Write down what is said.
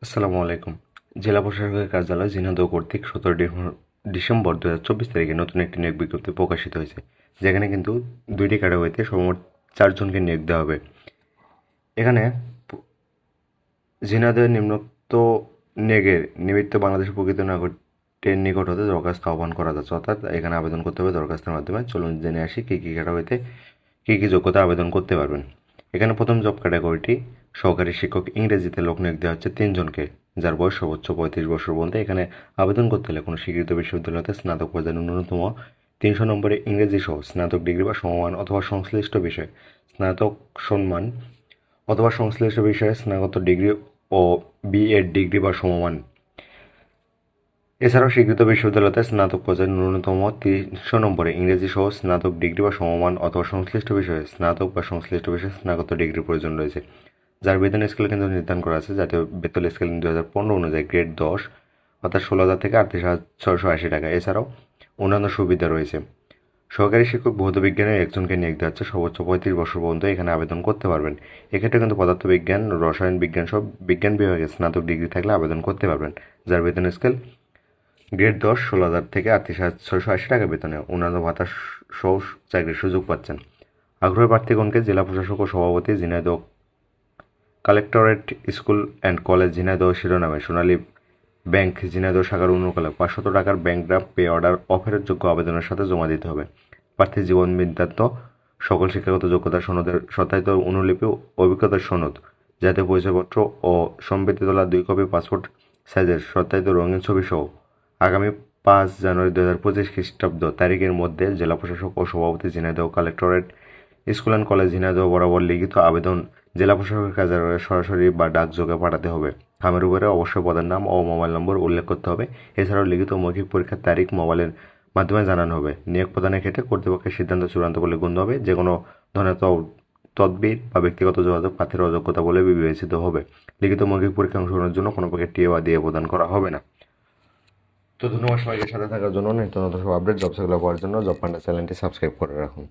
আসসালামু আলাইকুম। জেলা প্রশাসকের কার্যালয় ঝিনাইদহ কর্তৃক 17 ডিসেম্বর 2024 তারিখে নতুন একটি নিয়োগ বিজ্ঞপ্তি প্রকাশিত হয়েছে, যেখানে কিন্তু দুইটি ক্যাটাগরিতে সর্বমোট 4 জনকে নিয়োগ দেওয়া হবে। এখানে ঝিনাইদহের নিম্নোক্ত নিয়োগের নিমিত্ত বাংলাদেশের প্রকৃত নাগরিকের নিকট হতে দরখাস্ত আহ্বান করা যাচ্ছে, অর্থাৎ এখানে আবেদন করতে হবে দরখাস্তের মাধ্যমে। চলুন জেনে আসি কী কী ক্যাটাগরিতে কী কী যোগ্যতা আবেদন করতে পারবেন। এখানে প্রথম জব ক্যাটাগরিটি সহকারী শিক্ষক, ইংরেজিতে লোক নিয়োগ দেওয়া হচ্ছে 3 জনকে, যার বয়স সর্বোচ্চ 35 বছর পর্যন্ত। এখানে আবেদন করতে হলে কোনো স্বীকৃত বিশ্ববিদ্যালয়তে স্নাতক পর্যায়ে ন্যূনতম 300 নম্বরে ইংরেজি সহ স্নাতক ডিগ্রি বা সমমান অথবা সংশ্লিষ্ট বিষয়ে স্নাতক সম্মান অথবা সংশ্লিষ্ট বিষয়ে স্নাতকোত্তর ডিগ্রি ও বিএড ডিগ্রি বা সমমান। এছাড়াও স্বীকৃত বিশ্ববিদ্যালয়তে স্নাতক পর্যায়ে ন্যূনতম 300 নম্বরে ইংরেজি সহ স্নাতক ডিগ্রি বা সমমান অথবা সংশ্লিষ্ট বিষয়ে স্নাতক বা সংশ্লিষ্ট বিষয়ে স্নাতকোত্তর ডিগ্রির প্রয়োজন রয়েছে, যার বেতন স্কেল কিন্তু নির্ধারণ করা আছে জাতীয় বেতন স্কেল 2015 অনুযায়ী গ্রেড 10, অর্থাৎ 16,000 থেকে 38,680 টাকা। এছাড়াও অন্যান্য সুবিধা রয়েছে। সহকারী শিক্ষক ভৌত বিজ্ঞানে 1 জনকে নিয়োগ দেওয়া হচ্ছে, সর্বোচ্চ 35 বছর পর্যন্ত এখানে আবেদন করতে পারবেন। এক্ষেত্রে কিন্তু পদার্থবিজ্ঞান, রসায়ন বিজ্ঞান সব বিজ্ঞান বিভাগে স্নাতক ডিগ্রি থাকলে আবেদন করতে পারবেন, যার বেতন স্কেল গ্রেড 10, 16,000 থেকে 38,680 টাকা বেতনে অন্যান্য ভাতা সহ চাকরির সুযোগ পাচ্ছেন। আগ্রহী প্রার্থীগণকে জেলা প্রশাসক ও সভাপতি, Jhenaidah collectorate school and college Jhenaidah শিরোনামে সোনালী ব্যাংক ঝিনাইদহ শাখার অনুকূলে 500 টাকার ব্যাংক ড্রাফট পে অর্ডার অফারের যোগ্য আবেদনের সাথে জমা দিতে হবে। প্রার্থীর জীবন বৃত্তান্ত, সকল শিক্ষাগত যোগ্যতার সনদের সত্যায়িত অনুলিপি, অভিজ্ঞতার সনদ, জাতীয় পরিচয়পত্র ও সম্প্রতি তোলা 2 কপি পাসপোর্ট সাইজের সত্যায়িত রঙিন ছবি সহ আগামী 5 জানুয়ারি 2025 খ্রিস্টাব্দ তারিখের মধ্যে জেলা প্রশাসক ও সভাপতি, Jhenaidah collectorate school and college Jhenaidah বরাবর লিখিত আবেদন জেলা প্রশাসকের কার্যালয়ে সরাসরি বা ডাকযোগে পাঠাতে হবে। খামের উপরে অবশ্যই পদের নাম ও মোবাইল নম্বর উল্লেখ করতে হবে। এছাড়াও লিখিত মৌখিক পরীক্ষার তারিখ মোবাইলের মাধ্যমে জানানো হবে। নিয়োগ প্রদানের ক্ষেত্রে কর্তৃপক্ষের সিদ্ধান্ত চূড়ান্ত বলে গণ্য হবে। যে কোনো ধরনের তদবির বা ব্যক্তিগত যোগাযোগ প্রার্থীর অযোগ্যতা বলে বিবেচিত হবে। লিখিত মৌখিক পরীক্ষায় অংশগ্রহণের জন্য কোনো প্রকার টিএ বা দিয়ে প্রদান করা হবে না। তো ধন্যবাদ সবাইকে সাথে থাকার জন্য। নিত্য নতুন সব আপডেট জব সেগুলো পাওয়ার জন্য জব পান্ডা চ্যানেলটি সাবস্ক্রাইব করে রাখুন।